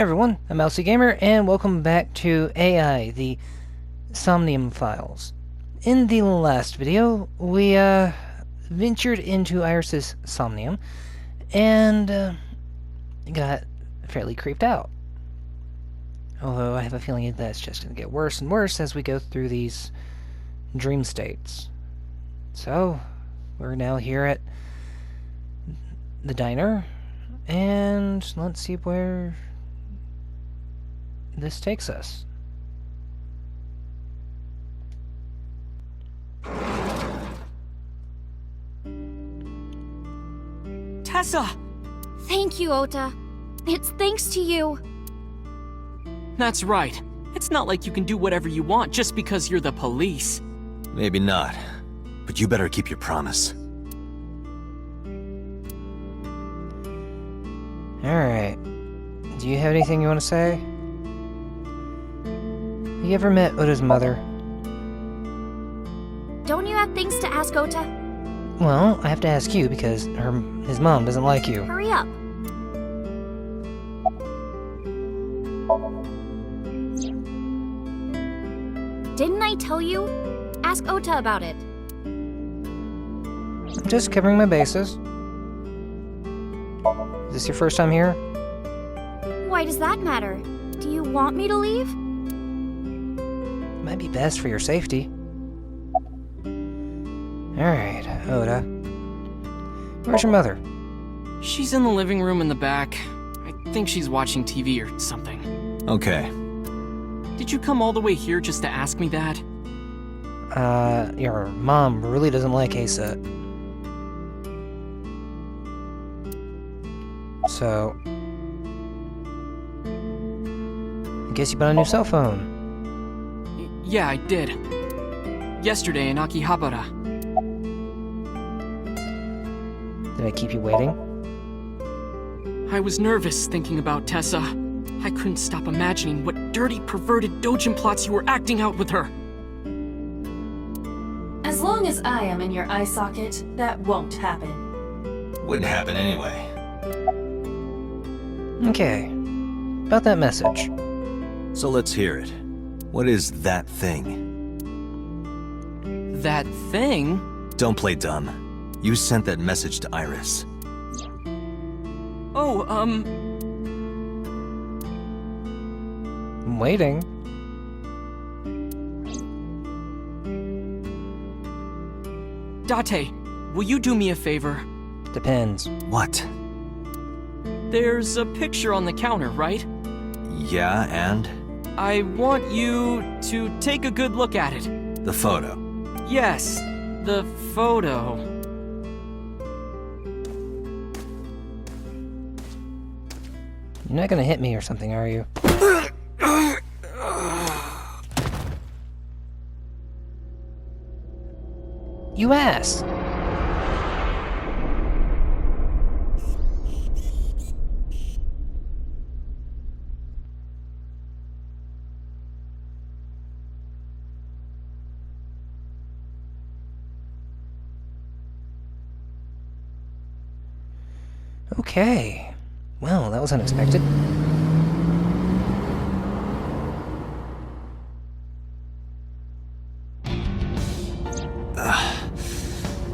Hey everyone, I'm Mousy Gamer, and welcome back to AI, the Somnium Files. In the last video, we ventured into Iris's Somnium, and got fairly creeped out. Although I have a feeling that's just going to get worse and worse as we go through these dream states. So, we're now here at the diner, and let's see where this takes us. Tessa! Thank you, Ota. It's thanks to you. That's right. It's not like you can do whatever you want just because you're the police. Maybe not, but you better keep your promise. Alright. Do you have anything you want to say? You ever met Ota's mother? Don't you have things to ask Ota? Well, I have to ask you because his mom doesn't like you. Hurry up. Didn't I tell you? Ask Ota about it. I'm just covering my bases. Is this your first time here? Why does that matter? Do you want me to leave? Might be best for your safety. Alright, Ota. Where's your mother? She's in the living room in the back. I think she's watching TV or something. Okay. Did you come all the way here just to ask me that? Your mom really doesn't like Asa. So, I guess you bought a new cell phone. Yeah, I did. Yesterday in Akihabara. Did I keep you waiting? I was nervous thinking about Tessa. I couldn't stop imagining what dirty, perverted dojin plots you were acting out with her. As long as I am in your eye socket, that won't happen. Wouldn't happen anyway. Okay. About that message. So let's hear it. What is that thing? That thing? Don't play dumb. You sent that message to Iris. Oh, I'm waiting. Date, will you do me a favor? Depends. What? There's a picture on the counter, right? Yeah, and? I want you to take a good look at it. The photo. Yes, the photo. You're not gonna hit me or something, are you? You asked! Okay. Well, that was unexpected.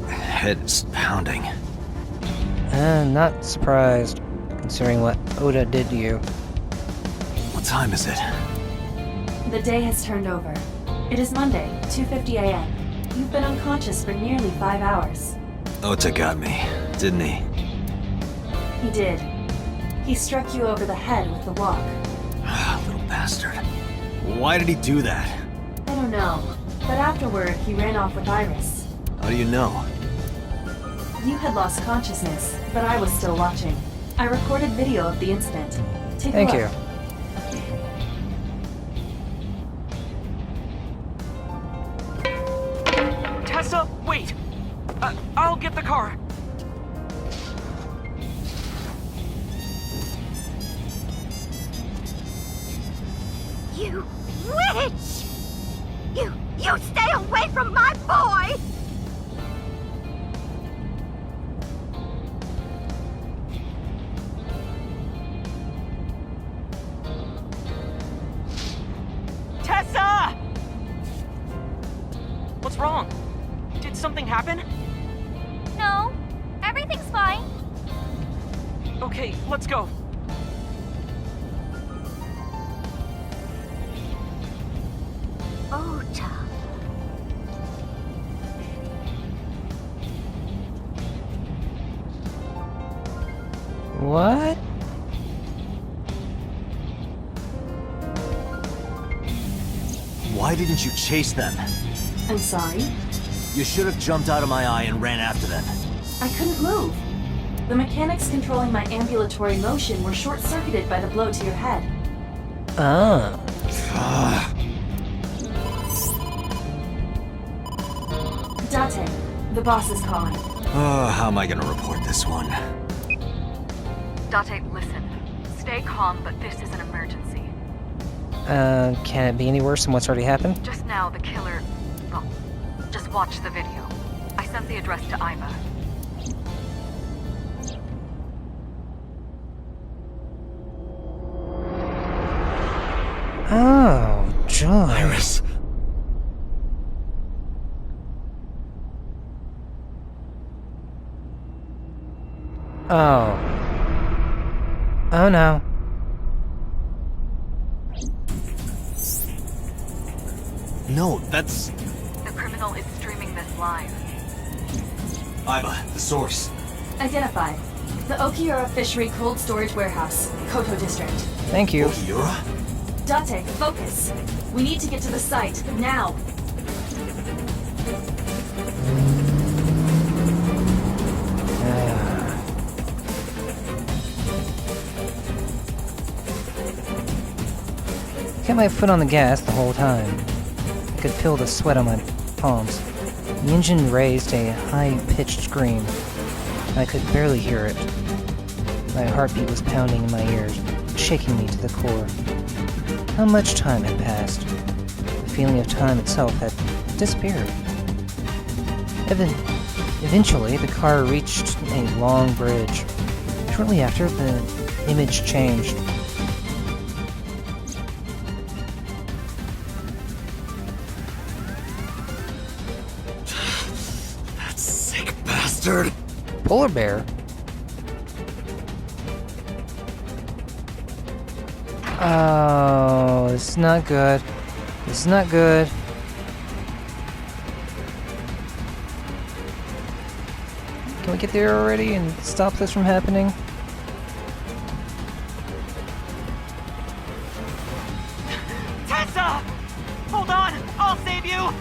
Head is pounding. Not surprised, considering what Ota did to you. What time is it? The day has turned over. It is Monday, 2:50 a.m. You've been unconscious for nearly 5 hours. Ota got me, didn't he? He did. He struck you over the head with the walk. Little bastard. Why did he do that? I don't know, but afterward he ran off with Iris. How do you know? You had lost consciousness, but I was still watching. I recorded video of the incident. Take a Thank look. you. Tessa, wait! I'll get the car. You witch! You stay away from my boy! What's wrong? Did something happen? No, everything's fine. Okay, let's go. Ota. What? Why didn't you chase them? I'm sorry. You should have jumped out of my eye and ran after them. I couldn't move. The mechanics controlling my ambulatory motion were short-circuited by the blow to your head. Oh. Date, the boss is calling. How am I gonna report this one? Date, listen. Stay calm, but this is an emergency. Can it be any worse than what's already happened? Just now, the killer... Well, just watch the video. I sent the address to Iva. Oh, joy. Iris. Oh. Oh no. No, that's... The criminal is streaming this live. Iva, the source. Identified. The Okiura Fishery Cold Storage Warehouse, Koto District. Thank you. Okiura? Date, focus. We need to get to the site, now. Kept my foot on the gas the whole time. I could feel the sweat on my palms. The engine raised a high-pitched scream. I could barely hear it. My heartbeat was pounding in my ears, shaking me to the core. How much time had passed? The feeling of time itself had disappeared. Eventually, the car reached a long bridge. Shortly after, the image changed. That sick bastard! Polar bear? Oh, this is not good. This is not good. Can we get there already and stop this from happening? Tessa! Hold on! I'll save you!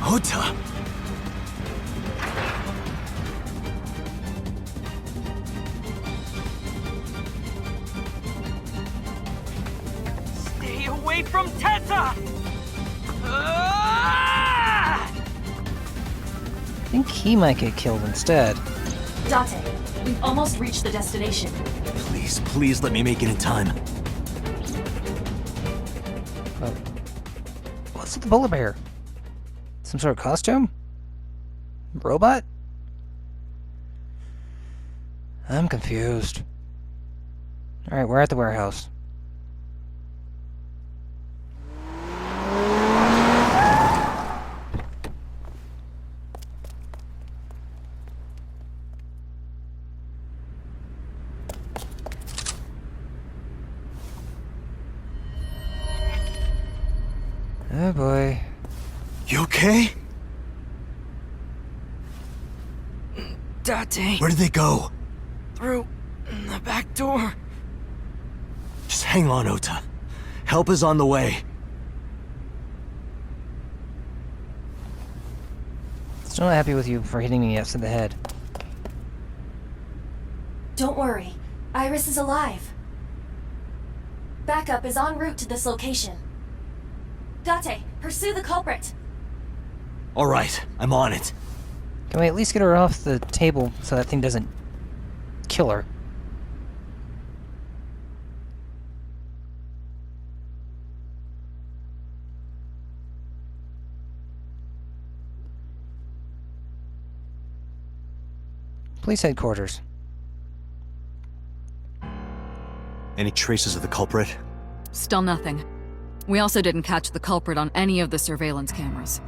Ota! Stay away from Tessa! Ah! I think he might get killed instead. Date, we've almost reached the destination. Please, please let me make it in time. What's with the polar bear? Some sort of costume? Robot? I'm confused. Alright, we're at the warehouse. Oh boy. You okay? Date, Where did they go? through the back door. Just hang on, Ota. Help is on the way. Still not happy with you for hitting me upside the head. Don't worry, Iris is alive. Backup is en route to this location. Date, pursue the culprit. All right, I'm on it. Can we at least get her off the table so that thing doesn't kill her? Police headquarters. Any traces of the culprit? Still nothing. We also didn't catch the culprit on any of the surveillance cameras.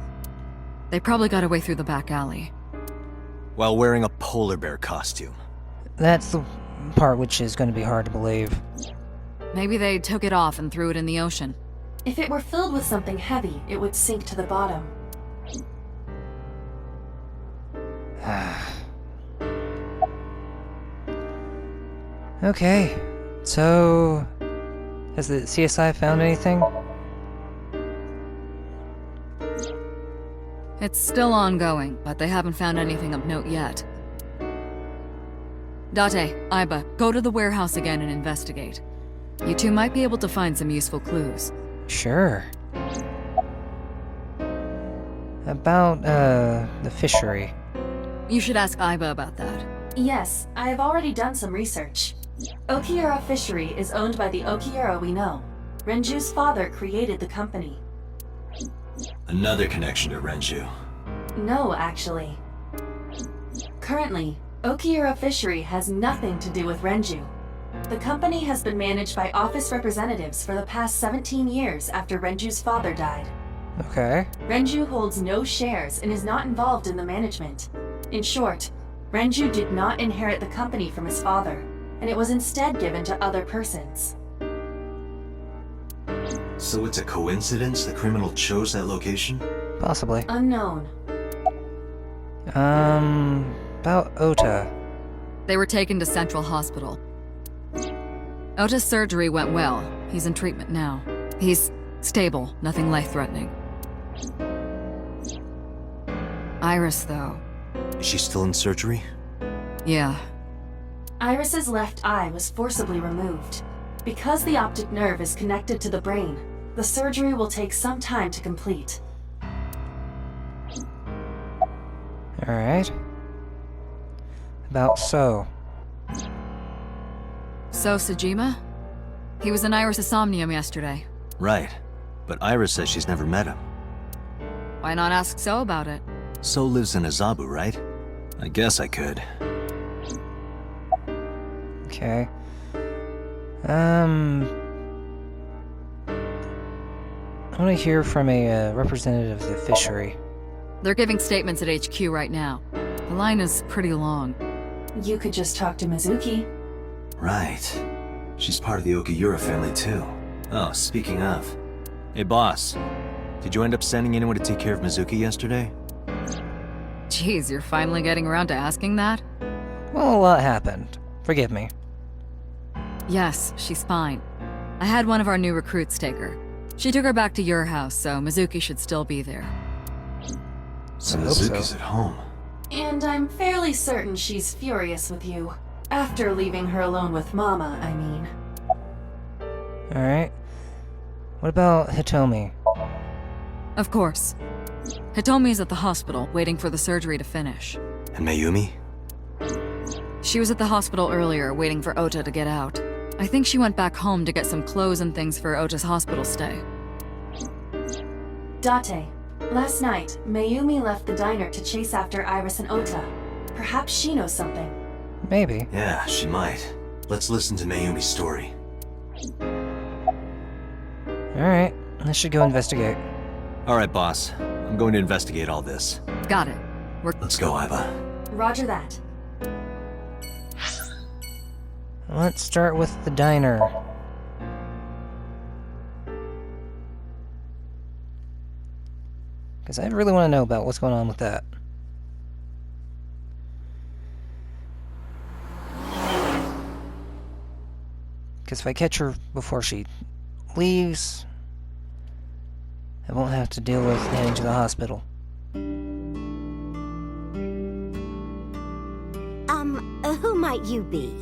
They probably got away through the back alley. While wearing a polar bear costume. That's the part which is going to be hard to believe. Maybe they took it off and threw it in the ocean. If it were filled with something heavy, it would sink to the bottom. Okay, so has the CSI found anything? It's still ongoing, but they haven't found anything of note yet. Date, Iba, go to the warehouse again and investigate. You two might be able to find some useful clues. Sure. About, the fishery. You should ask Iba about that. Yes, I have already done some research. Okiura Fishery is owned by the Okiura we know. Renju's father created the company. Another connection to Renju. No, actually. Currently, Okiura Fishery has nothing to do with Renju. The company has been managed by office representatives for the past 17 years after Renju's father died. Okay. Renju holds no shares and is not involved in the management. In short, Renju did not inherit the company from his father, and it was instead given to other persons. So it's a coincidence the criminal chose that location? Possibly. Unknown. About Ota. They were taken to Central Hospital. Ota's surgery went well. He's in treatment now. He's stable, nothing life-threatening. Iris, though. Is she still in surgery? Yeah. Iris's left eye was forcibly removed. Because the optic nerve is connected to the brain, the surgery will take some time to complete. Alright. About So. So, Sejima? He was in Iris' Somnium yesterday. Right. But Iris says she's never met him. Why not ask So about it? So lives in Azabu, right? I guess I could. Okay. I want to hear from a representative of the fishery. They're giving statements at HQ right now. The line is pretty long. You could just talk to Mizuki. Right. She's part of the Okiura family, too. Oh, speaking of. Hey, boss. Did you end up sending anyone to take care of Mizuki yesterday? Jeez, you're finally getting around to asking that? Well, a lot happened. Forgive me. Yes, she's fine. I had one of our new recruits take her. She took her back to your house, so Mizuki should still be there. So I hope so. Mizuki's at home. And I'm fairly certain she's furious with you. After leaving her alone with Mama, I mean. Alright. What about Hitomi? Of course. Hitomi's at the hospital, waiting for the surgery to finish. And Mayumi? She was at the hospital earlier, waiting for Ota to get out. I think she went back home to get some clothes and things for Ota's hospital stay. Date, last night, Mayumi left the diner to chase after Iris and Ota. Perhaps she knows something. Maybe. Yeah, she might. Let's listen to Mayumi's story. Alright, I should go investigate. Alright, boss. I'm going to investigate all this. Got it. Let's go, Iba. Roger that. Let's start with the diner. Because I really want to know about what's going on with that. Because if I catch her before she leaves, I won't have to deal with heading to the hospital. Who might you be?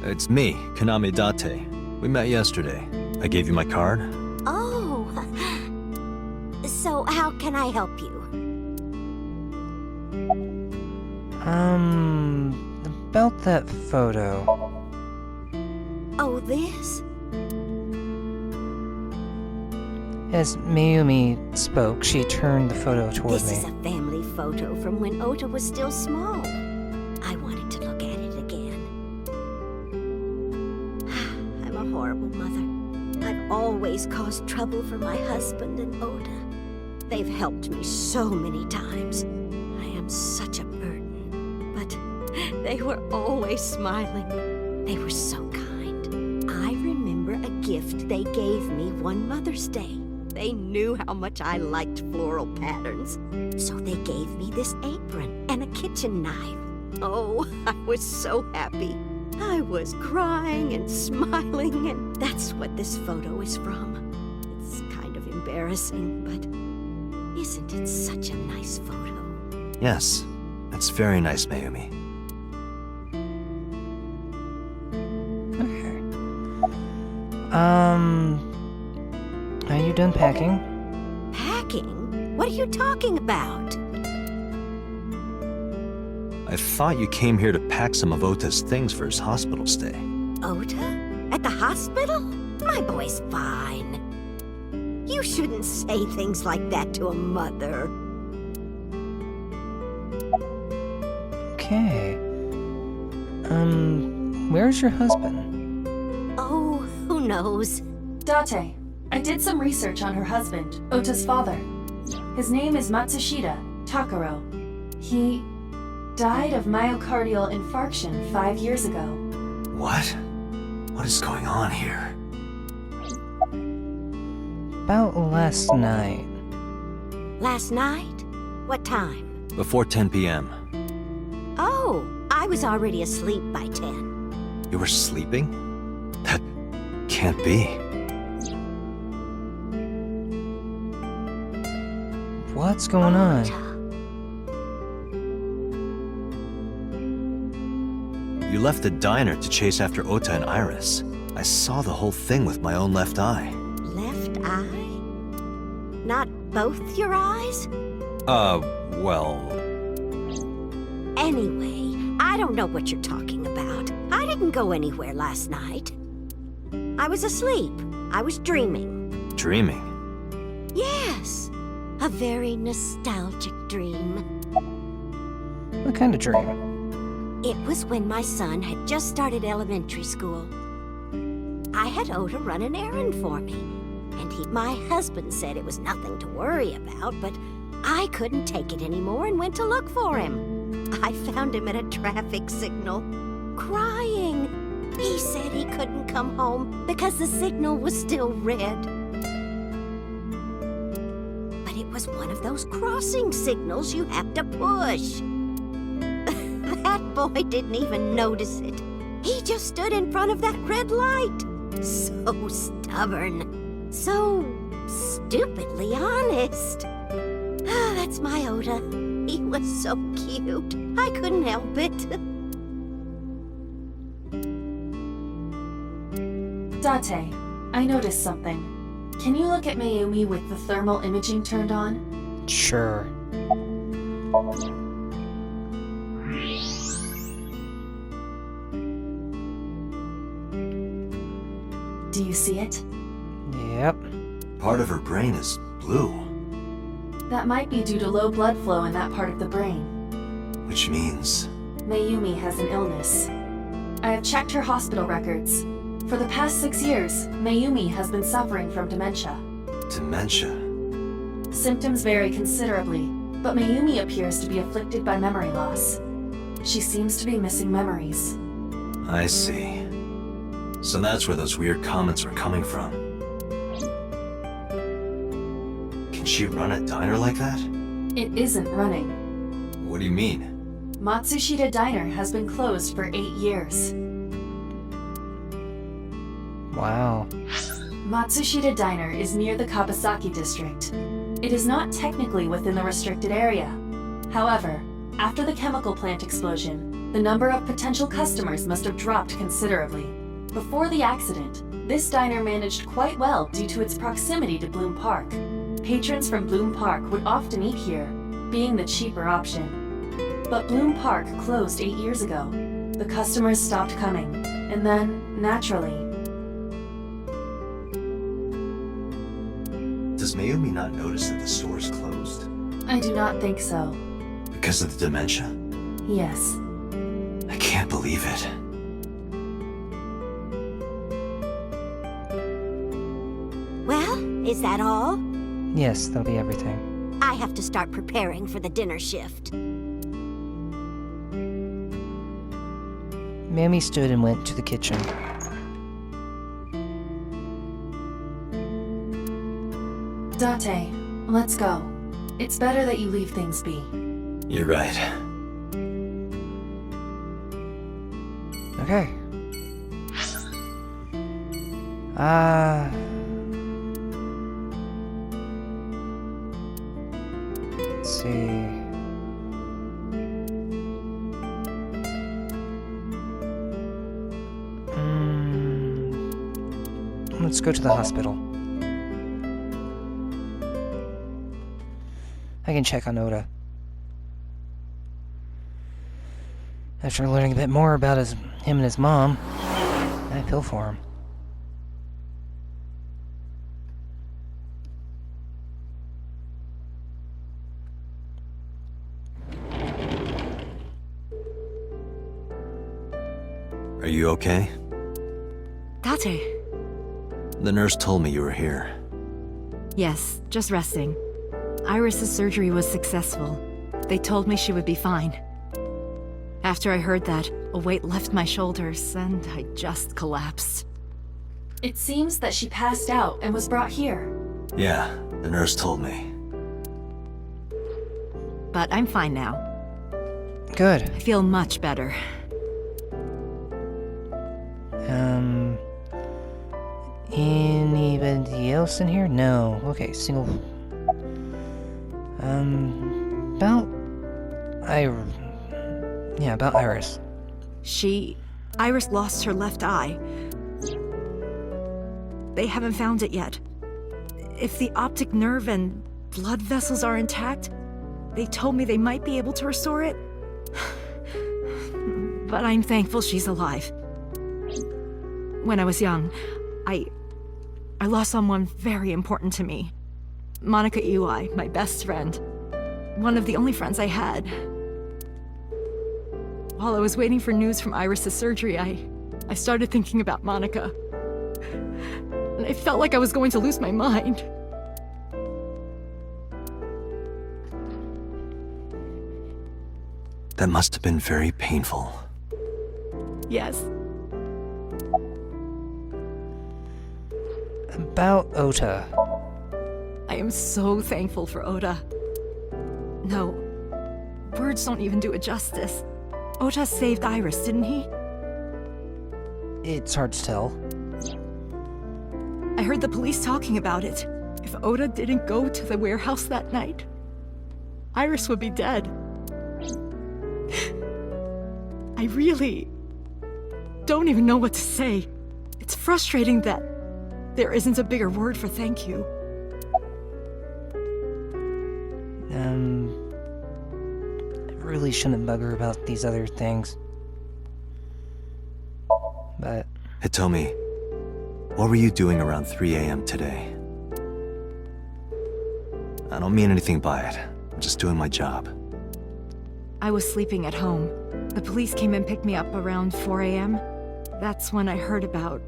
It's me, Kaname Date. We met yesterday. I gave you my card. Oh. So, how can I help you? About that photo. Oh, this? As Mayumi spoke, she turned the photo toward This me. is a family photo from when Ota was still small. I wanted to look at it again. I'm a horrible mother. I've always caused trouble for my husband and Oda. They've helped me so many times. I am such a burden. But they were always smiling. They were so kind. I remember a gift they gave me one Mother's Day. They knew how much I liked floral patterns. So they gave me this apron and a kitchen knife. Oh, I was so happy. I was crying and smiling, and that's what this photo is from. It's kind of embarrassing, but isn't it such a nice photo? Yes, that's very nice, Mayumi. Okay. Are you done packing? Packing? What are you talking about? I thought you came here to pack some of Ota's things for his hospital stay. Ota? At the hospital? My boy's fine. You shouldn't say things like that to a mother. Okay. Where's your husband? Oh, who knows? Date, I did some research on her husband, Ota's father. His name is Matsushita Takaro. He died of myocardial infarction 5 years ago. What? What is going on here? About last night. Last night? What time? Before 10 p.m. Oh, I was already asleep by 10. You were sleeping? That can't be. What's going on? Ota. You left the diner to chase after Ota and Iris. I saw the whole thing with my own left eye. Left eye? Not both your eyes? Well... Anyway, I don't know what you're talking about. I didn't go anywhere last night. I was asleep. I was dreaming. Dreaming? Yes, a very nostalgic dream. What kind of dream? It was when my son had just started elementary school. I had Ota run an errand for me, and my husband said it was nothing to worry about, but I couldn't take it anymore and went to look for him. I found him at a traffic signal, crying. He said he couldn't come home because the signal was still red. But it was one of those crossing signals you have to push. That boy didn't even notice it. He just stood in front of that red light. So stubborn. So stupidly honest. Ah, that's my Ota. He was so cute. I couldn't help it. Date, I noticed something. Can you look at Mayumi with the thermal imaging turned on? Sure. Do you see it? Yep. Part of her brain is blue. That might be due to low blood flow in that part of the brain. Which means... Mayumi has an illness. I have checked her hospital records. For the past 6 years, Mayumi has been suffering from dementia. dementia. Symptoms vary considerably, but Mayumi appears to be afflicted by memory loss. She seems to be missing memories. I see. So that's where those weird comments were coming from. Can she run a diner like that? It isn't running. What do you mean? Matsushita Diner has been closed for 8 years. Wow. Matsushita Diner is near the Kabasaki district. It is not technically within the restricted area. However, after the chemical plant explosion, the number of potential customers must have dropped considerably. Before the accident, this diner managed quite well due to its proximity to Bloom Park. Patrons from Bloom Park would often eat here, being the cheaper option. But Bloom Park closed 8 years ago. The customers stopped coming, and then, naturally... Does Mayumi not notice that the store's closed? I do not think so. Because of the dementia? Yes. I can't believe it. Is that all? Yes, that'll be everything. I have to start preparing for the dinner shift. Mammy stood and went to the kitchen. Date, let's go. It's better that you leave things be. You're right. Okay. Let's see. Let's go to the hospital. I can check on Oda. After learning a bit more about him and his mom, I feel for him. Are you okay? Date. The nurse told me you were here. Yes, just resting. Iris's surgery was successful. They told me she would be fine. After I heard that, a weight left my shoulders, and I just collapsed. It seems that she passed out and was brought here. Yeah, the nurse told me. But I'm fine now. Good. I feel much better. Anybody else in here? No. Okay, single. About Iris. Iris lost her left eye. They haven't found it yet. If the optic nerve and blood vessels are intact, they told me they might be able to restore it. But I'm thankful she's alive. When I was young, I lost someone very important to me. Monica Ui, my best friend. One of the only friends I had. While I was waiting for news from Iris's surgery, I started thinking about Monica. And I felt like I was going to lose my mind. That must have been very painful. Yes. About Ota. I am so thankful for Oda. No, words don't even do it justice. Oda saved Iris, didn't he? It's hard to tell. I heard the police talking about it. If Oda didn't go to the warehouse that night, Iris would be dead. I really don't even know what to say. It's frustrating that there isn't a bigger word for thank you. I really shouldn't bug her about these other things. But... Hitomi, what were you doing around 3 a.m. today? I don't mean anything by it. I'm just doing my job. I was sleeping at home. The police came and picked me up around 4 a.m. That's when I heard about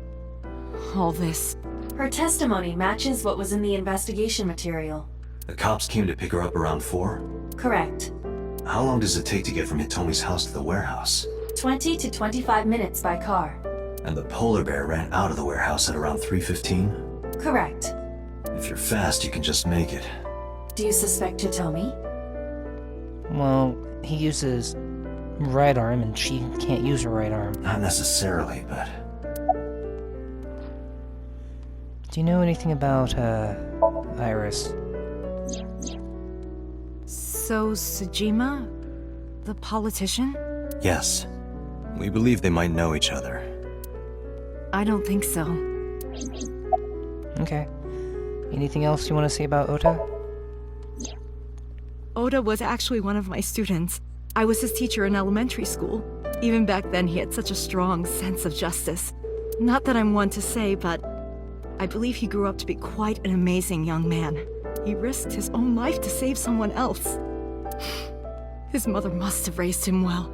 all this. Her testimony matches what was in the investigation material. The cops came to pick her up around 4? Correct. How long does it take to get from Hitomi's house to the warehouse? 20 to 25 minutes by car. And the polar bear ran out of the warehouse at around 3:15? Correct. If you're fast, you can just make it. Do you suspect Hitomi? Well, he uses right arm and she can't use her right arm. Not necessarily, but... Do you know anything about, Iris? So, Sejima? The politician? Yes. We believe they might know each other. I don't think so. Okay. Anything else you want to say about Ota? Oda was actually one of my students. I was his teacher in elementary school. Even back then, he had such a strong sense of justice. Not that I'm one to say, but I believe he grew up to be quite an amazing young man. He risked his own life to save someone else. His mother must have raised him well.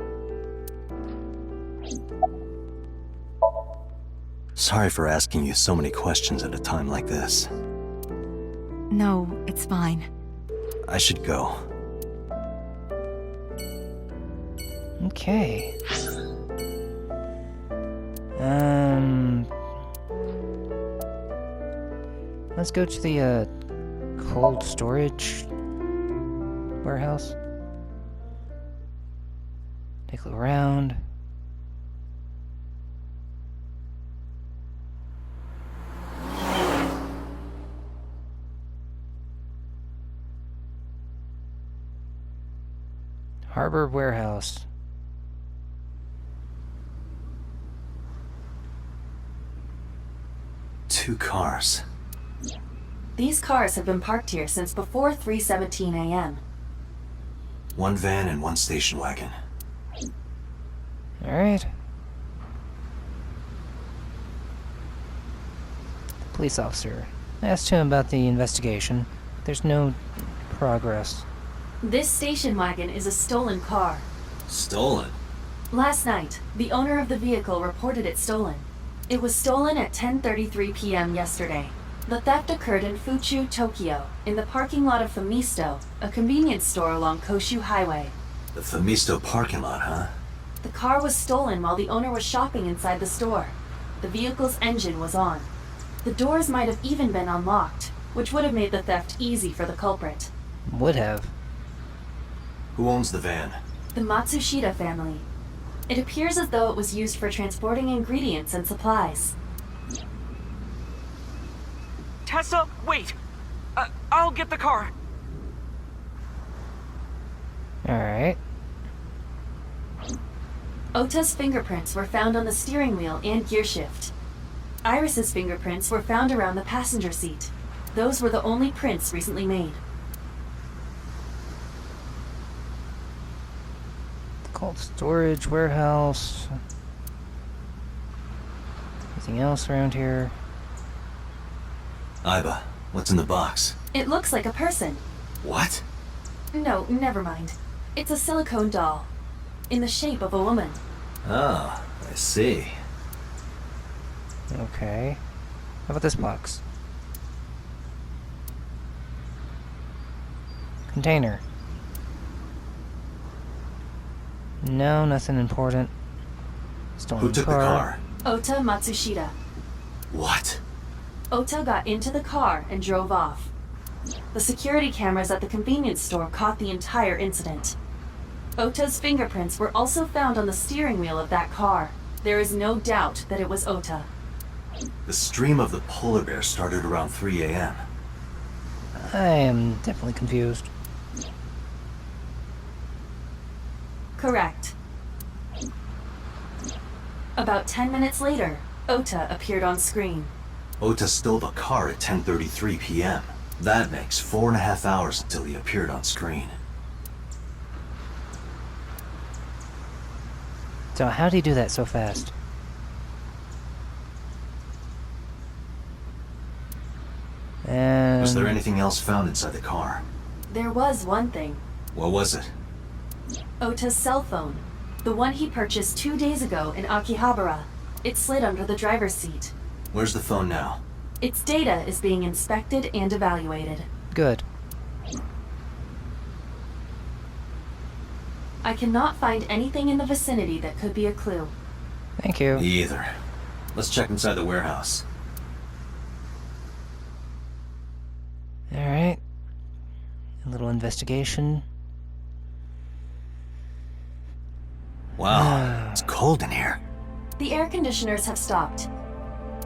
Sorry for asking you so many questions at a time like this. No, it's fine. I should go. Okay. Let's go to the, cold storage warehouse. Take a look around. Harbor warehouse. Two cars. These cars have been parked here since before 3:17 a.m. One van and one station wagon. Alright. Police officer. I asked him about the investigation. There's no progress. This station wagon is a stolen car. Stolen? Last night, the owner of the vehicle reported it stolen. It was stolen at 10:33 p.m. yesterday. The theft occurred in Fuchu, Tokyo, in the parking lot of Famisto, a convenience store along Koshu Highway. The Famisto parking lot, huh? The car was stolen while the owner was shopping inside the store. The vehicle's engine was on. The doors might have even been unlocked, which would have made the theft easy for the culprit. Would have. Who owns the van? The Matsushita family. It appears as though it was used for transporting ingredients and supplies. Tessa, wait! I'll get the car. Alright. Ota's fingerprints were found on the steering wheel and gearshift. Iris's fingerprints were found around the passenger seat. Those were the only prints recently made. Cold storage warehouse. Anything else around here? Iba, what's in the box? It looks like a person. What? No, never mind. It's a silicone doll. In the shape of a woman. Oh, I see. Okay. How about this box? Container. No, nothing important. Stolen Who took the car? Ota Matsushita. What? Ota got into the car and drove off. The security cameras at the convenience store caught the entire incident. Ota's fingerprints were also found on the steering wheel of that car. There is no doubt that it was Ota. The stream of the polar bear started around 3 a.m. I am definitely confused. Correct. About 10 minutes later, Ota appeared on screen. Ota stole the car at 10:33 p.m. That makes 4.5 hours until he appeared on screen. So how'd he do that so fast? Was there anything else found inside the car? There was one thing. What was it? Ota's cell phone. The one he purchased 2 days ago in Akihabara. It slid under the driver's seat. Where's the phone now? Its data is being inspected and evaluated. Good. I cannot find anything in the vicinity that could be a clue. Thank you. Me either. Let's check inside the warehouse. Alright. A little investigation. Wow, it's cold in here. The air conditioners have stopped.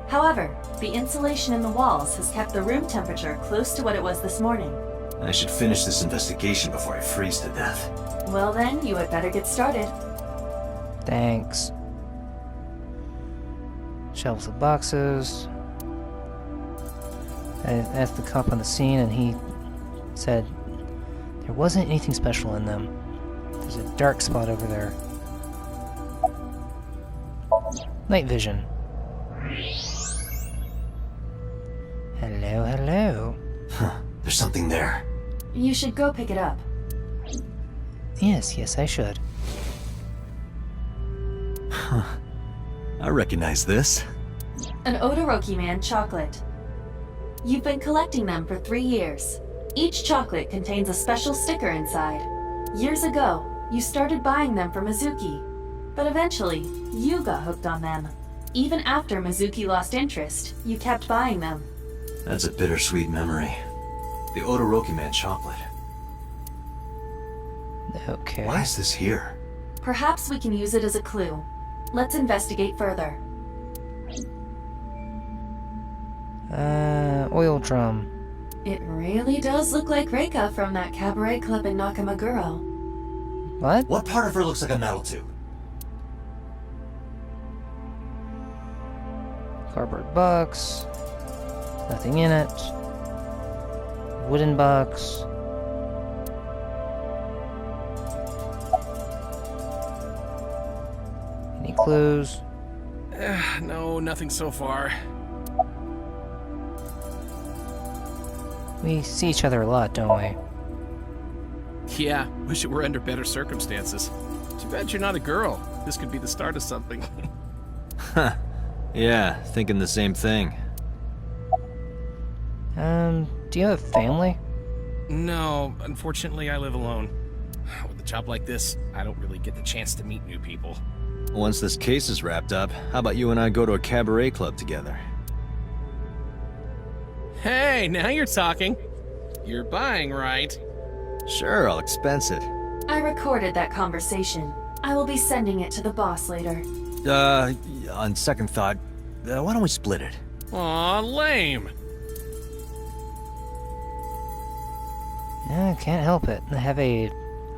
However, the insulation in the walls has kept the room temperature close to what it was this morning. I should finish this investigation before I freeze to death. Well then, you had better get started. Thanks. Shelves of boxes. I asked the cop on the scene and he said there wasn't anything special in them. There's a dark spot over there. Night vision. Hello, hello. Huh, there's something there. You should go pick it up. Yes, I should. Huh. I recognize this. An Odoroki Man chocolate. You've been collecting them for 3 years. Each chocolate contains a special sticker inside. Years ago, you started buying them for Mizuki, but eventually, you got hooked on them. Even after Mizuki lost interest, you kept buying them. That's a bittersweet memory. The Odoroki Man chocolate. Okay. Why is this here? Perhaps we can use it as a clue. Let's investigate further. Oil drum. It really does look like Reika from that cabaret club in Nakamaguro. What? What part of her looks like a metal tube? Cardboard box. Nothing in it. Wooden box. Any clues? No, nothing so far. We see each other a lot, don't we? Yeah, wish it were under better circumstances. Too bad you're not a girl. This could be the start of something. Huh. Yeah, thinking the same thing. Do you have a family? No, unfortunately I live alone. With a job like this, I don't really get the chance to meet new people. Once this case is wrapped up, how about you and I go to a cabaret club together? Hey, now you're talking. You're buying, right? Sure, I'll expense it. I recorded that conversation. I will be sending it to the boss later. On second thought, why don't we split it? Aw, lame. Yeah, can't help it. I have a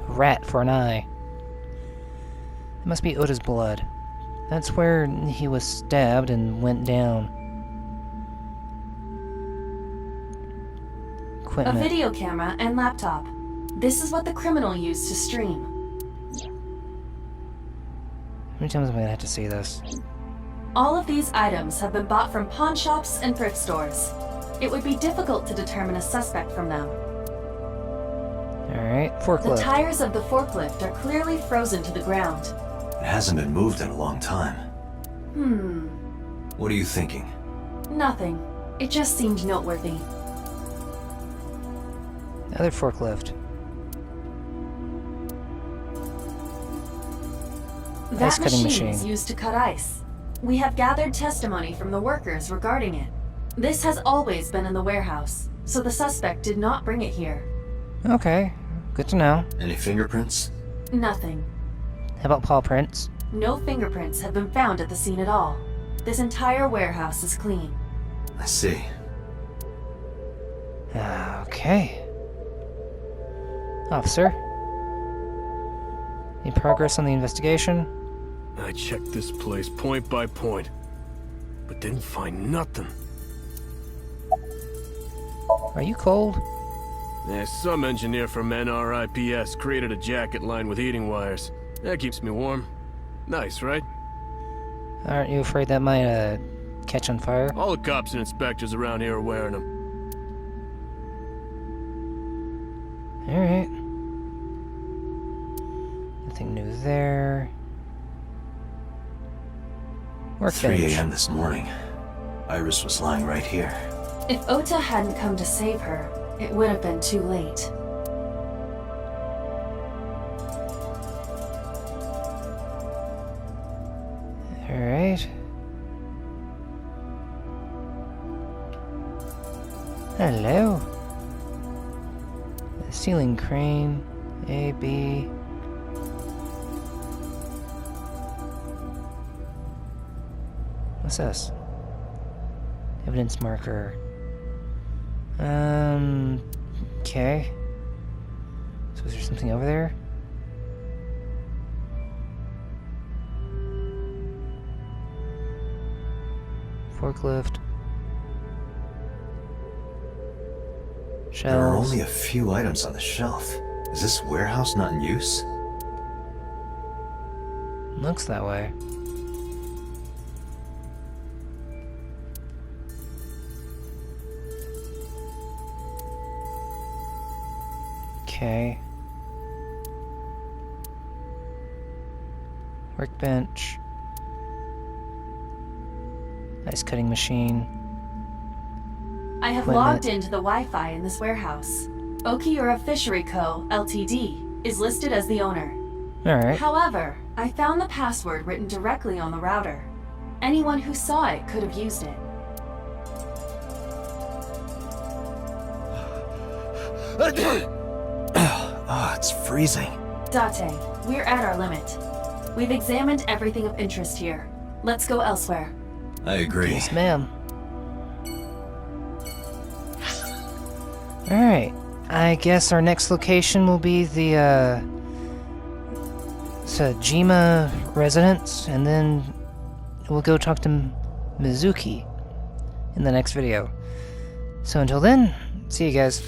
rat for an eye. It must be Oda's blood. That's where he was stabbed and went down. A Equipment. video camera and laptop. This is what the criminal used to stream. How many times am I gonna have to see this? All of these items have been bought from pawn shops and thrift stores. It would be difficult to determine a suspect from them. Alright, The forklift. tires of the forklift are clearly frozen to the ground. It hasn't been moved in a long time. What are you thinking? Nothing. It just seemed noteworthy. Another forklift. That Ice cutting machine is machine. used to cut ice. We have gathered testimony from the workers regarding it. This has always been in the warehouse, so the suspect did not bring it here. Okay, good to know. Any fingerprints? Nothing. How about paw prints? No fingerprints have been found at the scene at all. This entire warehouse is clean. I see. Okay. Officer? Any progress on the investigation? I checked this place point by point, but didn't find nothing. Are you cold? Yeah, some engineer from NRIPS created a jacket lined with heating wires. That keeps me warm. Nice, right? Aren't you afraid that might, catch on fire? All the cops and inspectors around here are wearing them. Alright. Nothing new there. 3 Workbench. a.m. this morning. Iris was lying right here. If Ota hadn't come to save her, it would have been too late. Alright. Hello. The ceiling crane. A, B. What's this? Evidence marker. Okay. So is there something over there? Forklift. There are Shelves. only a few items on the shelf. Is this warehouse not in use? Looks that way. Okay. Workbench. Ice cutting machine. I have Wait a logged minute. into the Wi-Fi in this warehouse. Okiura Fishery Co., Ltd. is listed as the owner. Alright. However, I found the password written directly on the router. Anyone who saw it could have used it. Oh, it's freezing. Date, we're at our limit. We've examined everything of interest here. Let's go elsewhere. I agree. Yes, ma'am. Alright. I guess our next location will be the, Sajima residence, and then we'll go talk to Mizuki in the next video. So until then, see you guys.